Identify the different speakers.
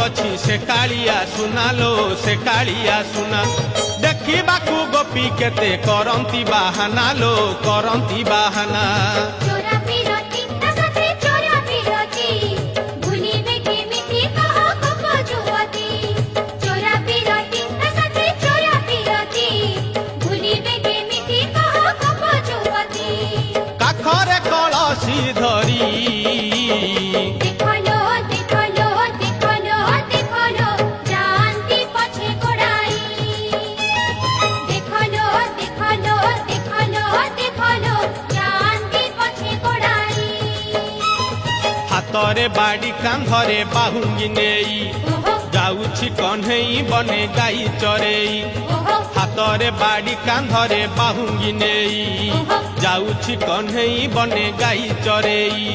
Speaker 1: ଅଛି ସେ କାଳିଆ ସୁନା ଲୋ ସେ କାଳିଆ ସୁନା ଦେଖିବାକୁ ଗୋପୀ କେତେ କରନ୍ତି ବାହାନା ଲୋ କରନ୍ତି ବାହାନା
Speaker 2: चोरा पिरती ता साथे चोरा पिरती भूलिबे केमिति कह गप जुवती चोरा पिरती ता साथे चोरा पिरती भूलिबे केमिति कह गप जुवती
Speaker 1: କାଖରେ କଳସି ଧରି
Speaker 2: देखलो देखलो देखलो देखलो जानती पछे गोड़ाई देखलो देखलो देखलो देखलो जानती पछे गोड़ाई
Speaker 1: ହାତରେ ବାଡ଼ି କାନ୍ଧରେ ବାହୁଙ୍ଗି ନେଇ
Speaker 2: ओहो
Speaker 1: ଯାଉଛି କହ୍ନେଇ ବନେ ଗାଈ ଚରେଇ
Speaker 2: ओहो
Speaker 1: ହାତରେ ବାଡ଼ି କାନ୍ଧରେ ବାହୁଙ୍ଗି ନେଇ ଯାଉଛି କହ୍ନେଇ ବନେ ଗାଈ ଚରେଇ